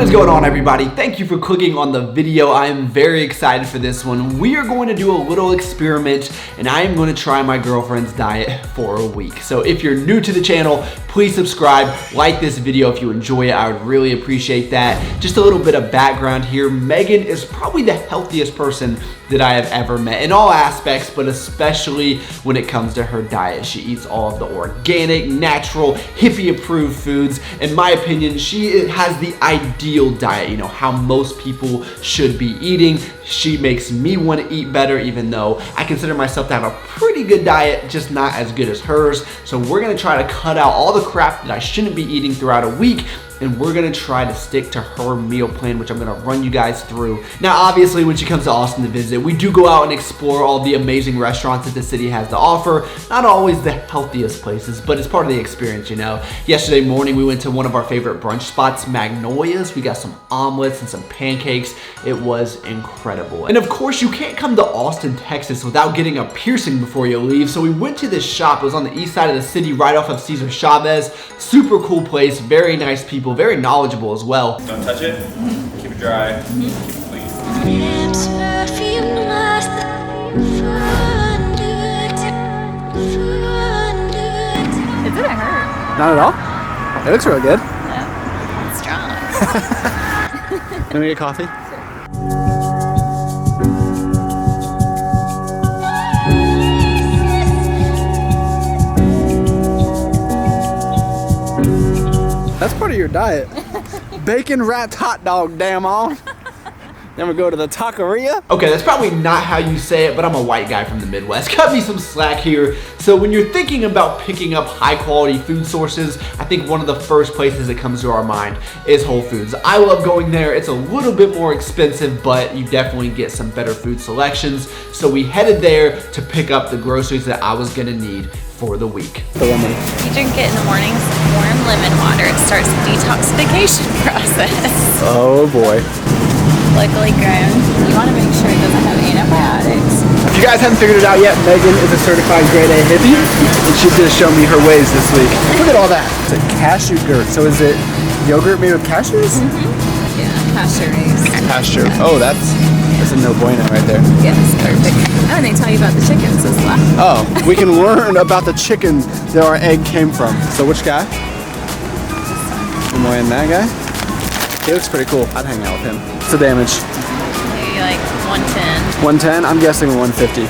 What is going on, everybody? Thank you for clicking on the video. I am very excited for this one. We are going to do a little experiment and I am going to try my girlfriend's diet for a week. So if you're new to the channel, please subscribe, like this video if you enjoy it. I would really appreciate that. Just a little bit of background here. Megan is probably the healthiest person that I have ever met in all aspects, but especially when it comes to her diet. She eats all of the organic, natural, hippie approved foods. In my opinion, she has the ideal diet, you know, how most people should be eating. She makes me want to eat better, even though I consider myself to have a pretty good diet, just not as good as hers. So we're gonna try to cut out all the crap that I shouldn't be eating throughout a week, and we're gonna try to stick to her meal plan, which I'm gonna run you guys through. Now, obviously, when she comes to Austin to visit, we do go out and explore all the amazing restaurants that the city has to offer. Not always the healthiest places, but it's part of the experience, you know. Yesterday morning, we went to one of our favorite brunch spots, Magnolia's. We got some omelets and some pancakes. It was incredible. And of course, you can't come to Austin, Texas without getting a piercing before you leave. So we went to this shop. It was on the east side of the city, right off of Cesar Chavez. Super cool place, very nice people, very knowledgeable as well. Don't touch it. Keep it dry. Keep it clean. It didn't hurt. Not at all? It looks really good. No, it's strong. Can we get coffee? That's part of your diet. Bacon wrapped hot dog, damn on. Then we go to the taqueria. Okay, that's probably not how you say it, but I'm a white guy from the Midwest. Cut me some slack here. So when you're thinking about picking up high quality food sources, I think one of the first places that comes to our mind is Whole Foods. I love going there. It's a little bit more expensive, but you definitely get some better food selections. So we headed there to pick up the groceries that I was gonna need for the week. You drink it in the mornings, warm lemon water. It starts the detoxification process. Oh boy. Locally grown. You want to make sure it doesn't have antibiotics. If you guys haven't figured it out yet, Megan is a certified grade A hippie, and she's gonna show me her ways this week. Look at all that. It's a cashew gurt. So is it yogurt made with cashews? Mm-hmm. Yeah, pasture raised. Pasture. Oh, that's a no bueno right there. Yes, perfect. Oh, and they tell you about the chickens as well. Oh, we can learn about the chicken that our egg came from. So which guy? Am I in that guy? He looks pretty cool. I'd hang out with him. What's the damage? Maybe like 110. 110? I'm guessing 150.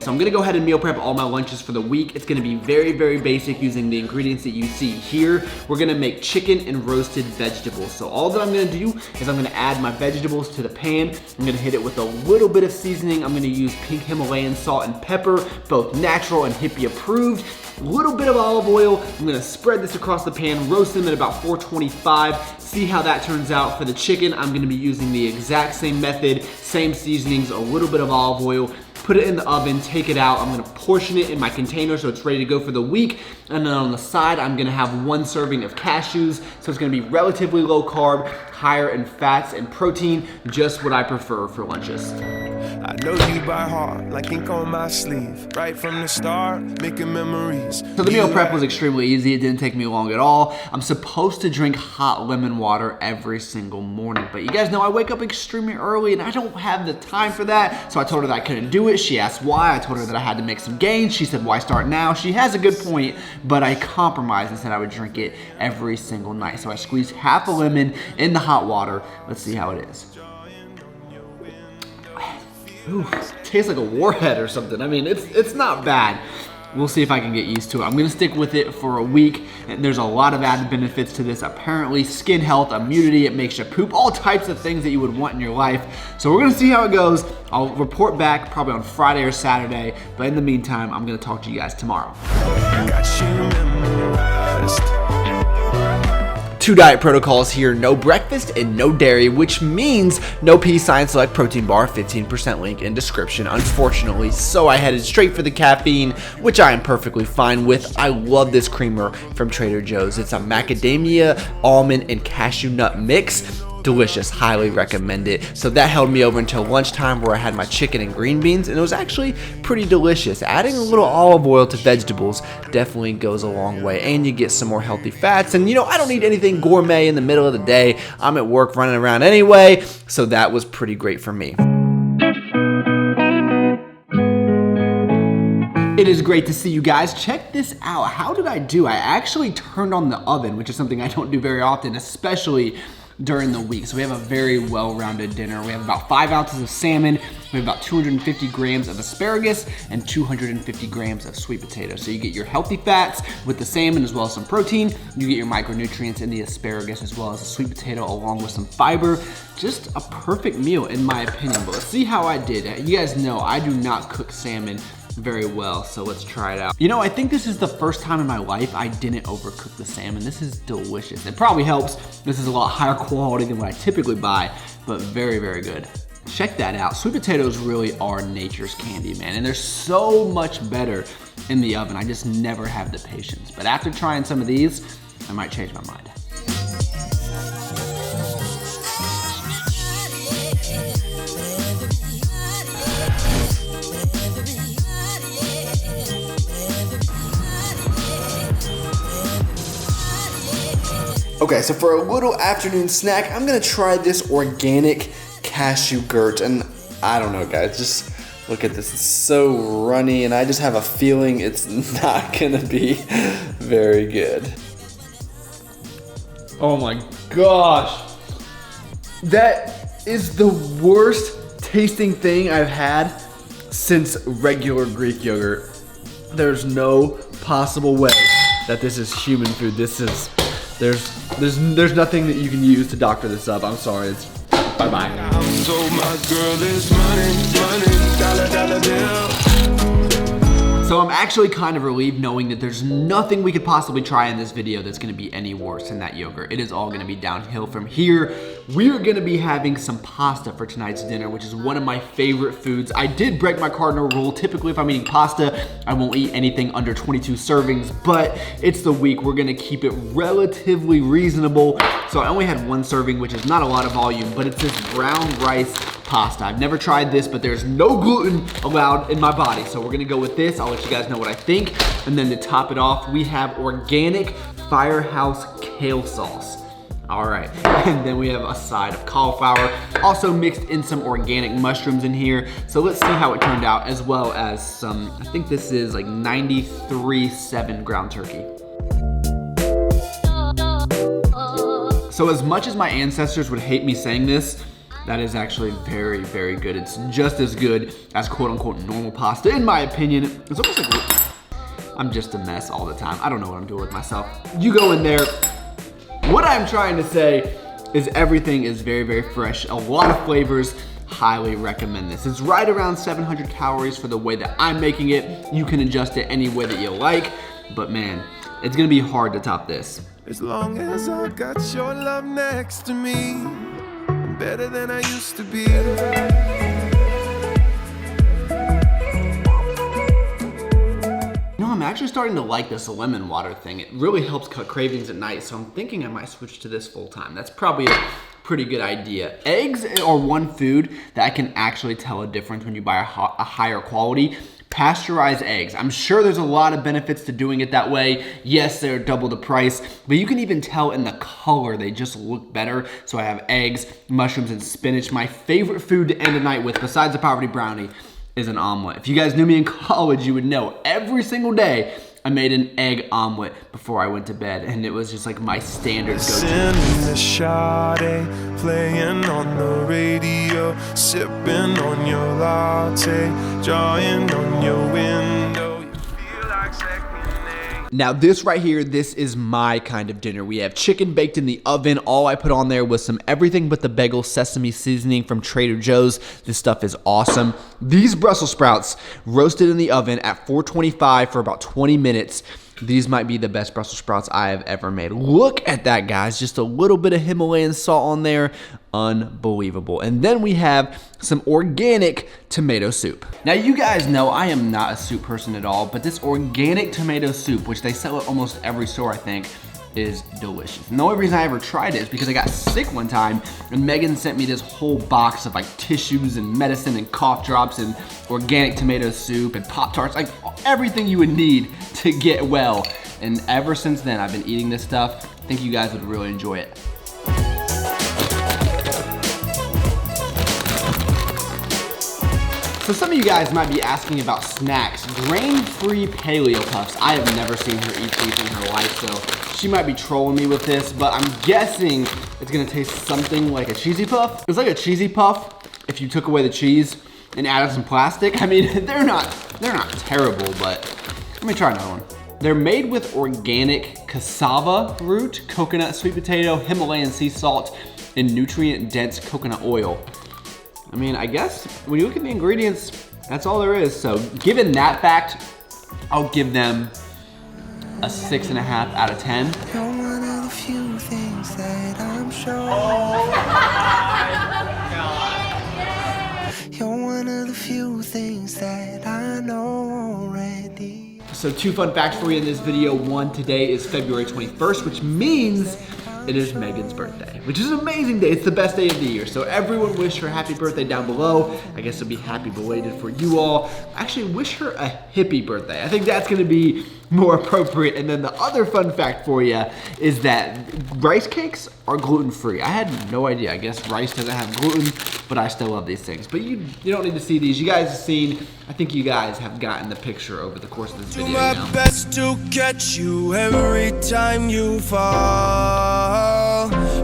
So I'm gonna go ahead and meal prep all my lunches for the week. It's gonna be very, very basic using the ingredients that you see here. We're gonna make chicken and roasted vegetables. So all that I'm gonna do is I'm gonna add my vegetables to the pan. I'm gonna hit it with a little bit of seasoning. I'm gonna use pink Himalayan salt and pepper, both natural and hippie approved. A little bit of olive oil. I'm gonna spread this across the pan, roast them at about 425. See how that turns out. For the chicken, I'm gonna be using the exact same method, same seasonings, a little bit of olive oil. Put it in the oven, take it out. I'm gonna portion it in my container so it's ready to go for the week. And then on the side, I'm gonna have 1 serving of cashews. So it's gonna be relatively low carb, higher in fats and protein, just what I prefer for lunches. I know you by heart, like ink on my sleeve. Right from the start, making memories. So the meal prep was extremely easy. It didn't take me long at all. I'm supposed to drink hot lemon water every single morning, but you guys know I wake up extremely early and I don't have the time for that. So I told her that I couldn't do it. She asked why. I told her that I had to make some gains. She said, why start now? She has a good point, but I compromised and said I would drink it every single night. So I squeezed half a lemon in the hot water. Let's see how it is. Ooh, tastes like a warhead or something. I mean, it's not bad. We'll see if I can get used to it. I'm gonna stick with it for a week, and there's a lot of added benefits to this. Apparently, skin health, immunity, it makes you poop, all types of things that you would want in your life. So we're gonna see how it goes. I'll report back probably on Friday or Saturday, but in the meantime, I'm gonna talk to you guys tomorrow. Got you memorized. 2 diet protocols here, no breakfast and no dairy, which means no Peace Science Select protein bar, 15% link in description, unfortunately. So I headed straight for the caffeine, which I am perfectly fine with. I love this creamer from Trader Joe's. It's a macadamia, almond, and cashew nut mix. delicious, highly recommend it. So that held me over until lunchtime where I had my chicken and green beans, and it was actually pretty delicious. Adding a little olive oil to vegetables definitely goes a long way, and you get some more healthy fats. And you know, I don't need anything gourmet in the middle of the day. I'm at work running around anyway, so that was pretty great for me. It is great to see you guys. Check this out. How did I do? I actually turned on the oven, which is something I don't do very often, especially during the week. So we have a very well-rounded dinner. We have about 5 ounces of salmon, we have about 250 grams of asparagus, and 250 grams of sweet potato. So you get your healthy fats with the salmon as well as some protein. You get your micronutrients in the asparagus as well as the sweet potato along with some fiber. Just a perfect meal in my opinion. But let's see how I did. You guys know I do not cook salmon very well, so let's try it out. You know, I think this is the first time in my life I didn't overcook the salmon. This is delicious. It probably helps. This is a lot higher quality than what I typically buy, but very, very good. Check that out. Sweet potatoes really are nature's candy, man, and they're so much better in the oven. I just never have the patience. But after trying some of these, I might change my mind. Okay, so for a little afternoon snack, I'm gonna try this organic cashew gurt. And I don't know, guys, just look at this. It's so runny, and I just have a feeling it's not gonna be very good. Oh my gosh. That is the worst tasting thing I've had since regular Greek yogurt. There's no possible way that this is human food. This is, there's nothing that you can use to doctor this up. I'm sorry, it's bye-bye. So my girl is money, dollar bill. So I'm actually kind of relieved knowing that there's nothing we could possibly try in this video that's gonna be any worse than that yogurt. It is all gonna be downhill from here. We're gonna be having some pasta for tonight's dinner, which is one of my favorite foods. I did break my cardinal rule. Typically, if I'm eating pasta, I won't eat anything under 22 servings, but it's the week. We're gonna keep it relatively reasonable. So I only had 1 serving, which is not a lot of volume, but it's this brown rice pasta. I've never tried this, but there's no gluten allowed in my body. So we're gonna go with this. I'll let you guys know what I think. And then to top it off, we have organic Firehouse kale sauce. All right, and then we have a side of cauliflower, also mixed in some organic mushrooms in here. So let's see how it turned out, as well as some, I think this is like 93.7 ground turkey. So as much as my ancestors would hate me saying this, that is actually very, very good. It's just as good as quote unquote normal pasta, in my opinion. It's almost like I'm just a mess all the time. I don't know what I'm doing with myself. You go in there. What I'm trying to say is everything is very, very fresh. A lot of flavors. Highly recommend this. It's right around 700 calories for the way that I'm making it. You can adjust it any way that you like, but man, it's gonna be hard to top this. As long as I got your love next to me, I'm better than I used to be. I'm actually starting to like this lemon water thing. It really helps cut cravings at night, so I'm thinking I might switch to this full time. That's probably a pretty good idea. Eggs are one food that I can actually tell a difference when you buy a higher quality. Pasteurized eggs. I'm sure there's a lot of benefits to doing it that way. Yes, they're double the price, but you can even tell in the color, they just look better. So I have eggs, mushrooms, and spinach. My favorite food to end the night with, besides the poverty brownie, is an omelet. If you guys knew me in college, you would know every single day I made an egg omelet before I went to bed, and it was just like my standard go-to. Playing on the radio, sipping on your latte, drawing on your window. You feel like second nature. Now this right here, this is my kind of dinner. We have chicken baked in the oven. All I put on there was some everything but the bagel sesame seasoning from Trader Joe's. This stuff is awesome. These Brussels sprouts roasted in the oven at 425 for about 20 minutes. These might be the best Brussels sprouts I have ever made. Look at that, guys. Just a little bit of Himalayan salt on there. Unbelievable. And then we have some organic tomato soup. Now, you guys know I am not a soup person at all, but this organic tomato soup, which they sell at almost every store, I think, is delicious. And the only reason I ever tried it is because I got sick one time and Megan sent me this whole box of like tissues and medicine and cough drops and organic tomato soup and Pop-Tarts, like everything you would need to get well. And ever since then, I've been eating this stuff. I think you guys would really enjoy it. So some of you guys might be asking about snacks. Grain-free paleo puffs. I have never seen her eat these in her life, so she might be trolling me with this, but I'm guessing it's gonna taste something like a cheesy puff. It's like a cheesy puff if you took away the cheese and added some plastic. I mean, they're not terrible, but let me try another one. They're made with organic cassava root, coconut, sweet potato, Himalayan sea salt, and nutrient-dense coconut oil. I mean, I guess when you look at the ingredients, that's all there is. So given that fact, I'll give them a 6.5 out of 10. You're one of the few things that I'm sure. You're one of the few things that I know already. So 2 fun facts for you in this video. One, today is February 21st, which means it is Megan's birthday, which is an amazing day. It's the best day of the year. So everyone wish her happy birthday down below. I guess it'll be happy belated for you all. Actually, wish her a hippie birthday. I think that's gonna be more appropriate. And then the other fun fact for you is that rice cakes are gluten-free. I had no idea. I guess rice doesn't have gluten, but I still love these things. But you don't need to see these. You guys have seen, I think you guys have gotten the picture over the course of this video. Do my best to catch you every time you fall.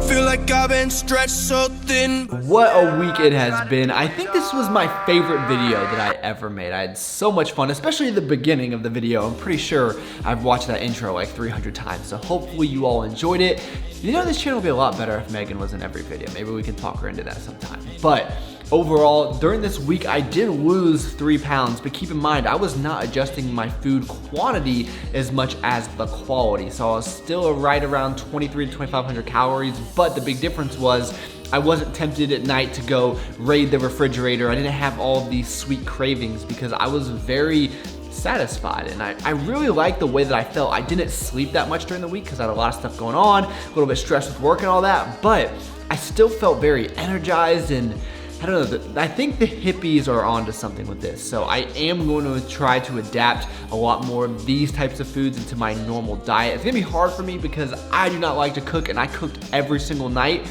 Feel like I've been stretched so thin. What a week it has been. I think this was my favorite video that I ever made. I had so much fun, especially the beginning of the video. I'm pretty sure I've watched that intro like 300 times, so hopefully you all enjoyed it. You know, this channel would be a lot better if Megan was in every video. Maybe we can talk her into that sometime. But overall, during this week, I did lose 3 pounds, but keep in mind, I was not adjusting my food quantity as much as the quality. So I was still right around 2,300 to 2,500 calories, but the big difference was I wasn't tempted at night to go raid the refrigerator. I didn't have all of these sweet cravings because I was very satisfied, and I really liked the way that I felt. I didn't sleep that much during the week because I had a lot of stuff going on, a little bit stressed with work and all that, but I still felt very energized, and I don't know, I think the hippies are onto something with this. So I am going to try to adapt a lot more of these types of foods into my normal diet. It's gonna be hard for me because I do not like to cook, and I cooked every single night,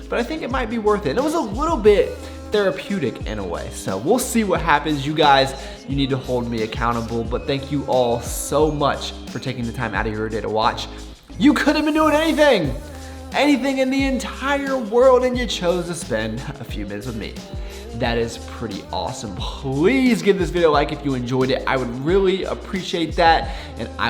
but I think it might be worth it. And it was a little bit therapeutic in a way. So we'll see what happens. You guys, you need to hold me accountable, but thank you all so much for taking the time out of your day to watch. You could have been doing anything in the entire world, and you chose to spend a few minutes with me. That is pretty awesome. Please give this video a like if you enjoyed it. I would really appreciate that, and I